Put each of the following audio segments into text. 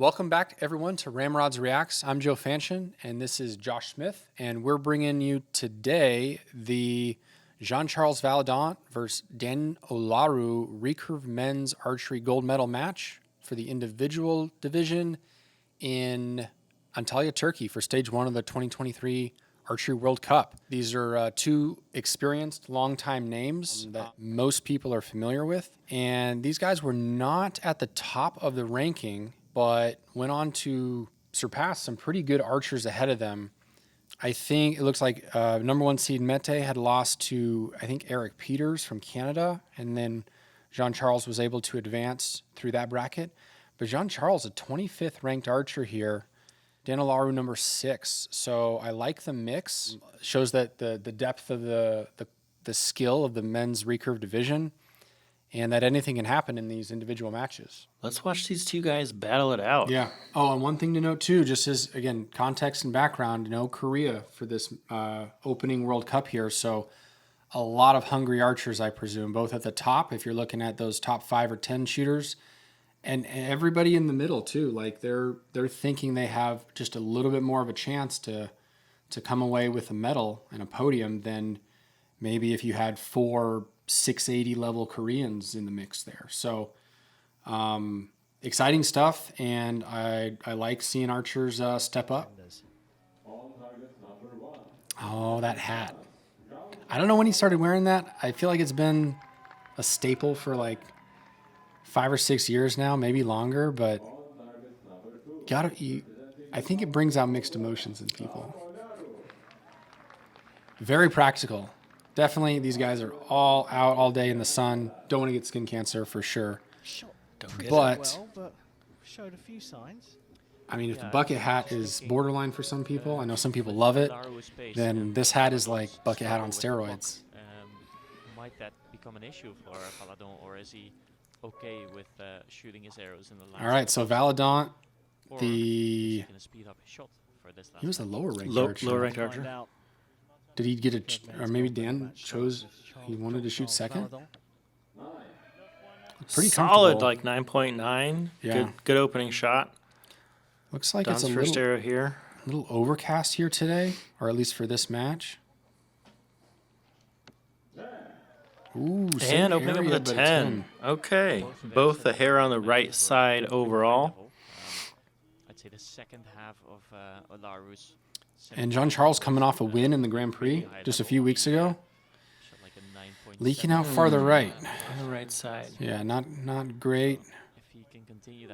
Welcome back, everyone, to RamRods Reacts. I'm Joe Fanchin, and this is Josh Smith, and we're bringing you today the Jean-Charles Valladont versus Dan Olaru Recurve men's archery gold medal match for the individual division in Antalya, Turkey for stage 1 of the 2023 Archery World Cup. These are two experienced, longtime names that most people are familiar with, and these guys were not at the top of the ranking, but went on to surpass some pretty good archers ahead of them. I think it looks like number 1 seed Mete had lost to, I think, Eric Peters from Canada, and then Jean-Charles was able to advance through that bracket. But Jean-Charles, a 25th ranked archer here, Dan Olaru number 6. So I like the mix. Shows that the depth of the skill of the men's recurve division, and that anything can happen in these individual matches. Let's watch these two guys battle it out. Yeah. Oh, and one thing to note too, just as, again, context and background, no Korea for this opening World Cup here. So a lot of hungry archers, I presume, both at the top, if you're looking at those top 5 or 10 shooters, and everybody in the middle too. Like they're thinking they have just a little bit more of a chance to come away with a medal and a podium than maybe if you had 4 680 level Koreans in the mix there. So exciting stuff, and I like seeing archers step up. Oh, that hat. I don't know when he started wearing that. I feel like it's been a staple for like 5 or 6 years now, maybe longer, but I think it brings out mixed emotions in people. Very practical. Definitely, these guys are all out all day in the sun. Don't want to get skin cancer for sure. But showed a few signs. I mean, if the bucket hat is borderline for some people, I know some people love it, then this hat is like bucket hat on steroids. Might that become an issue for Valladont, or is he okay with shooting his arrows in the last? All right, so Valladont, he was the lower ranked archer. Lower ranked archer. Did he get or maybe Dan chose he wanted to shoot second? Pretty solid, comfortable. like 9.9. Yeah. Good opening shot. Looks like Don's it's a first arrow here. little overcast here today, or at least for this match. Ooh, And opening up with a 10. Okay. Both the hair on the right side overall. I'd say the second half of Olaru's. And Jean-Charles coming off a win in the Grand Prix just a few weeks ago. Leaking out farther right. On the right side. Yeah, not great.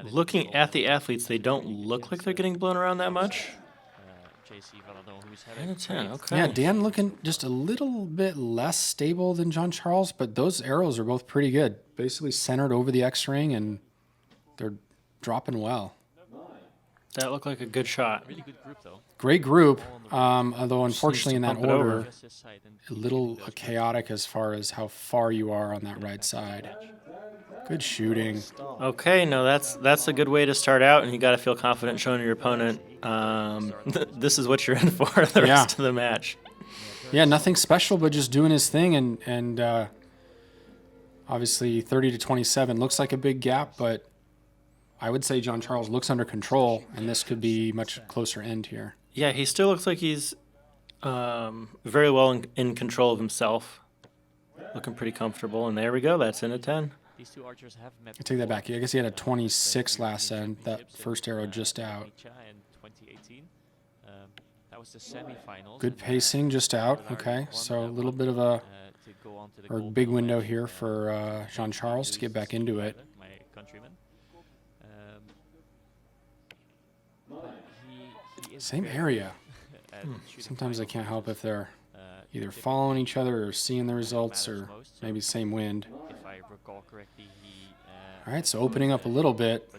Looking at the athletes, they don't look like they're getting blown around that much. 9 to 10, okay. Yeah, Dan looking just a little bit less stable than Jean-Charles, but those arrows are both pretty good. Basically centered over the X-ring, and they're dropping well. That looked like a good shot. Really good group, though. Great group, although unfortunately in that pump it over. order, a little chaotic as far as how far you are on that right side. Good shooting. Okay, no, that's a good way to start out, and you got to feel confident showing your opponent this is what you're in for the rest of the match. Yeah, nothing special, but just doing his thing, and obviously 30 to 27 looks like a big gap, but I would say Jean-Charles looks under control, and this could be much closer end here. Yeah, he still looks like he's very well in control of himself. Looking pretty comfortable, and there we go. That's in a 10. These two archers have met. I take that back. I guess he had a 26 last end. That first arrow just out. In 2018. That was the semifinals. Good pacing, just out. Okay, so a little bit of a big window here for Jean-Charles to get back into it. My countryman. Same area. Sometimes I can't help if they're either following each other or seeing the results, or maybe same wind. If I recall correctly, All right, so opening up a little bit.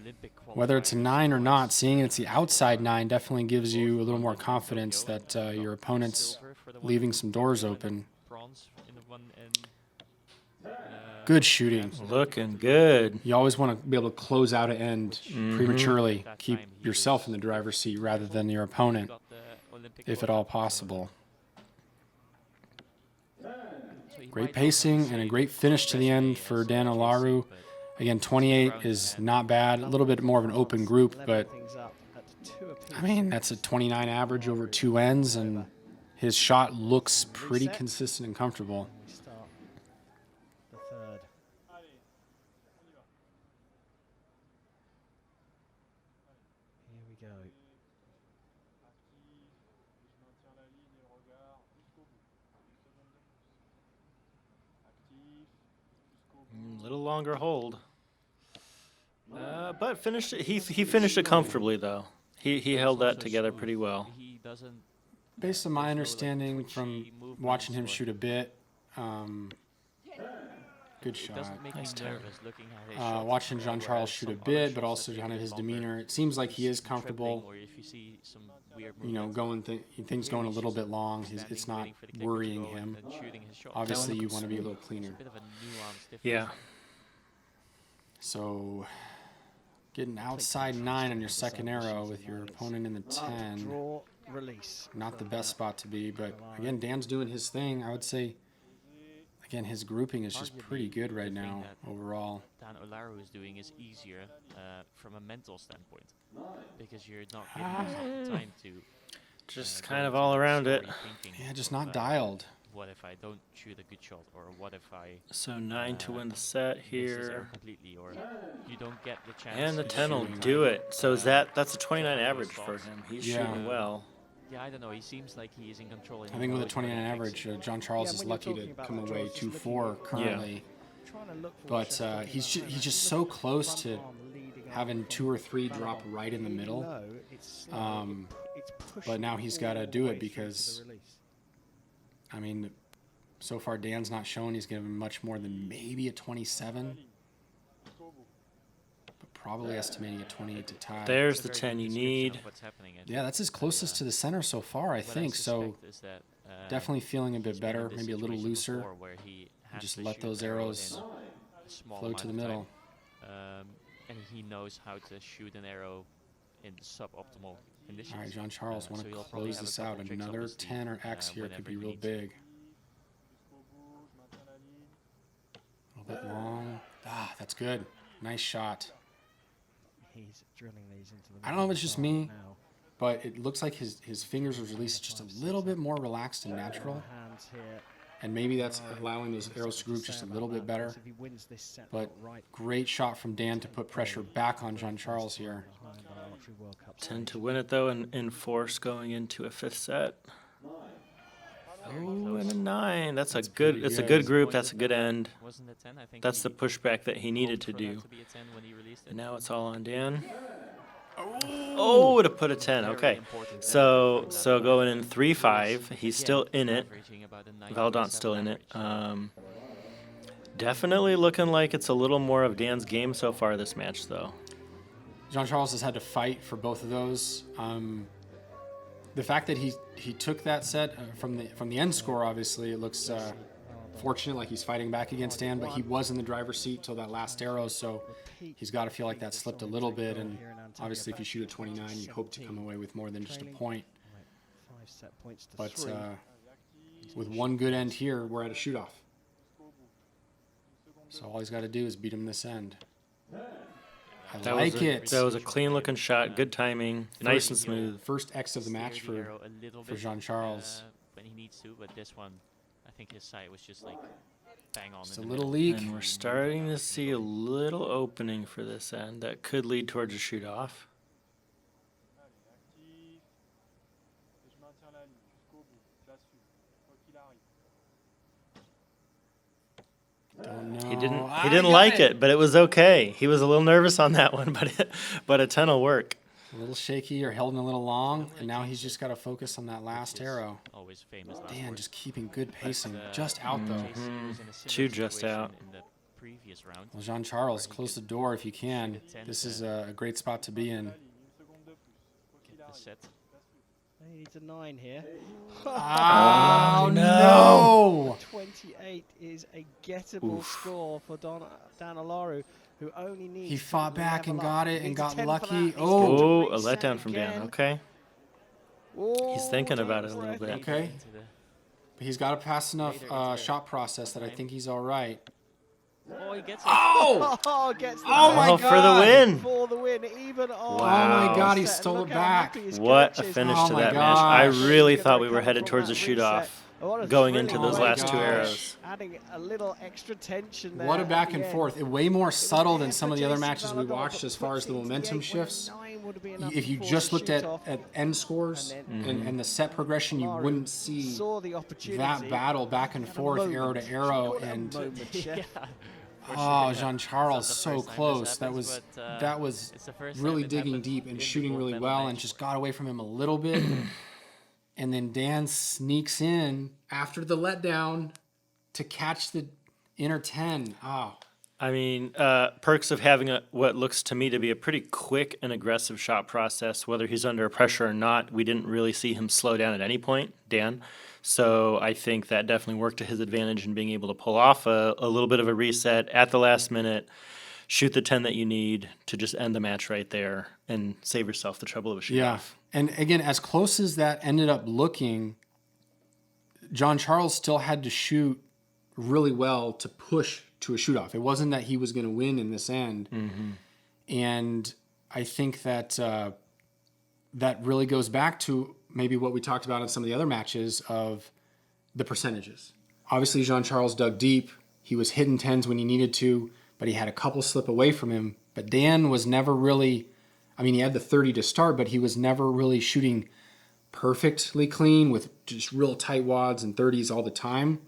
Whether it's a 9 or not, seeing it's the outside 9 definitely gives you a little more confidence that your opponent's leaving some doors open. Good shooting. Looking good. You always want to be able to close out an end prematurely. Keep yourself in the driver's seat rather than your opponent, if at all possible. Great pacing and a great finish to the end for Dan Olaru. Again, 28 is not bad. A little bit more of an open group, but I mean, that's a 29 average over 2 ends, and his shot looks pretty consistent and comfortable. We start the third. Here we go. A little longer hold. But finished it. He finished it comfortably though. He held that together pretty well. He doesn't. Based on my understanding from watching him shoot a bit, good shot. Doesn't make Nice me turn. nervous looking at his shots Watching Jean anymore, Charles whereas shoot a some other bit, but shots also that kind of take his longer, demeanor, it seems like he you is see him trembling, comfortable. or if you see some weird You know, movements, things going a little bit long. standing, It's not waiting for the kicker to worrying go and him. then shooting his shot. Obviously, you want to be a little It's cleaner. a bit of a nuanced difference. Yeah. So, getting outside 9 on your second arrow with your opponent in the 10. Draw, release. Not the best spot to be, but again, Dan's doing his thing. I would say, again, his grouping is just pretty good right now overall. Dan Olaru is doing is easier from a mental standpoint because you're not giving yourself the time to Just go kind of into all that around it. story thinking Yeah, just of, not dialed. What if I don't shoot a good shot, or what if I So 9 to win the set miss this arrow here. completely, or you don't get the chance. And the to 10 will shoot do right. it. So is that's a 29 average for him. He's Yeah. shooting well. Yeah, I don't know. He seems like he is in control. I think with a 29 average, John Charles is when you're lucky to talking about come the away draws, just 2-4 looking at- currently. Trying to look for But what Sheffield he's do. he's just Look so at the close front to arm leading up having from 2 or 3 drop Valladont. right in the Really middle. low, it's slightly- it's pushing now he's all gotta the do way it through to because- the release. I mean, so far Dan's not shown he's given much more than maybe a 27, but probably estimating a 28 to tie. There's It's a the very 10 good you description need. of what's happening. Yeah, that's his closest to the center so far, I What think. So suspect is that, definitely feeling a bit he's been in better, this maybe a little situation looser. before where he has Just to let shoot those an arrow arrows in a small flow amount to the of middle. time. And he knows how to shoot an arrow in suboptimal conditions. All right, John Charles, want so to he'll probably close have a this couple out. tricks up Another his sleeve, 10 or X here could whenever be he real needs it. big. A little bit long. Ah, that's good. Nice shot. He's drilling these into the I don't know if it's middle just me, now. but it looks like his fingers are released just a little bit more relaxed and natural. Hands here. And maybe that's allowing those arrows to group just a little bit better. If he wins this set But outright, great shot from Dan to put pressure back on John Charles here. behind the Archery World Cup 10 stage. to win it though, and in force going into a 5th set. Oh, and a 9. That's a good. pretty It's a good. good group. That's a good end. Wasn't it 10? I think That's he the pushback that he needed to hoped for that do. to be a 10 when he released it. And now it's all on Dan. Oh, to put a 10. Very Okay. important So for so that going in 3-5. He's Again, still in it. averaging about a 9.7 Valdadont's still in it. average. Definitely looking like it's a little more of Dan's game so far this match, though. John Charles has had to fight for both of those. The fact that he took that set from the end score, obviously, it looks fortunate, like he's fighting back against Dan, but he was in the driver's seat till that last arrow, so he's got to feel like that slipped a little bit. And obviously, if you shoot a 29, you hope to come away with more than just a point. 5 set points to But 3. with one good end here, we're at a shoot-off. So all he's got to do is beat him this end. I That like was a, it. That was a clean looking shot. Good timing. Nice and smooth. First X of the match Steer the for arrow a little for bit, Jean Charles. when he needs to, but this one, I think his sight was just like bang on. Just in a the little middle. leak. And we're starting to see a little opening for this end that could lead towards a shoot off. Don't know. He didn't Ah, he didn't got like it, but it was okay. He was a little nervous on that one, but a 10 will work. A little shaky or held in a little long, and now he's just got to focus on that last Which is arrow. Always famous. last Dan word. just keeping good But, pacing. Just out though. Chase was in a similar Two just situation out. In the previous round. Well, Jean Charles, close the door if you can. This is a great spot to be in. Get the set. He needs a 9 here. Oh no. 28 is a gettable score for Dan Olaru, who only needs. He to fought back and level up. got He it and needs a got 10 for lucky. that. He's got to Oh, a reset letdown from Dan. again. Okay. Oh, He's thinking about it a deep little breath. bit. Okay. Into the- But he's got to pass enough Later into shot process that I think he's all right. Oh, he gets it. Oh! Oh, gets the Oh my Oh, for the God. win. for the win, even on. Wow. Oh my God, he set, and stole look it how back. happy his What coach a is. finish Oh to my that match. I gosh. really He's thought gonna we were recover headed from towards a that shoot reset. off What a going into thrilling those Oh my way last to two gosh. arrows. adding a little extra tension there. What a at back the and end. forth. Way more It was subtle there than some for of the other Jason matches we Valladont, watched but as far as puts the it into momentum 8 when a shifts. 9 would have been enough If you to force just a looked at shoot-off. end scores And then and the set progression, you Olaru wouldn't see saw the opportunity. that battle back and He had a forth, arrow moment. to Should arrow. call it a And moment, Chef. Yeah. For oh, sure. Jean It's Charles, not the so first time this close. happens, but, That was it's the first really time it digging happened deep and in the shooting gold really medal well, and match. just got away from him a little bit. And then Dan sneaks in after the letdown to catch the inner 10. Oh, I mean, perks of having what looks to me to be a pretty quick and aggressive shot process, whether he's under pressure or not. We didn't really see him slow down at any point, Dan. So I think that definitely worked to his advantage in being able to pull off a little bit of a reset at the last minute, shoot the 10 that you need to just end the match right there and save yourself the trouble of a shoot yeah. off. And again, as close as that ended up looking, John Charles still had to shoot really well to push to a shoot off. It wasn't that he was going to win in this end. And I think that that really goes back to maybe what we talked about in some of the other matches of the percentages. Obviously, Jean Charles dug deep. He was hitting 10s when he needed to, but he had a couple slip away from him. But Dan was never really, I mean, he had the 30 to start, but he was never really shooting perfectly clean with just real tight wads and 30s all the time.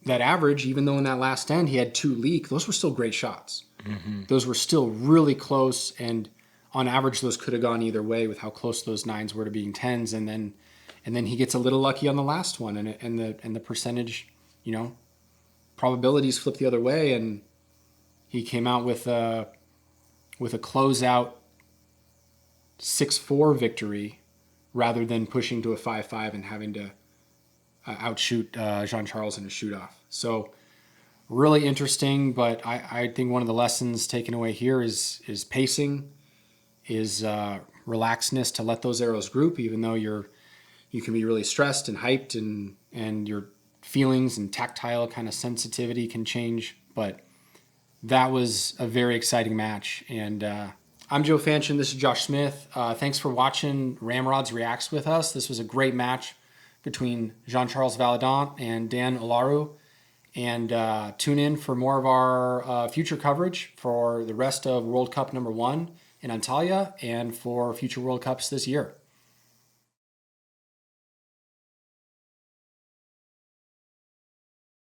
That average, even though in that last end he had 2 leak, those were still great shots. Those were still really close, and on average those could have gone either way with how close those 9s were to being 10s. And then he gets a little lucky on the last one, and the percentage, probabilities flip the other way, and he came out with a closeout 6-4 victory rather than pushing to a 5-5 and having to outshoot Jean Charles in a shoot-off. So really interesting, but I think one of the lessons taken away here is pacing, is relaxedness to let those arrows group, even though you can be really stressed and hyped, and your feelings and tactile kind of sensitivity can change. But that was a very exciting match. And I'm Joe Fanchin. This is Josh Smith. Thanks for watching RamRods Reacts with us. This was a great match between Jean-Charles Valladont and Dan Olaru. And tune in for more of our future coverage for the rest of World Cup #1 in Antalya and for future World Cups this year.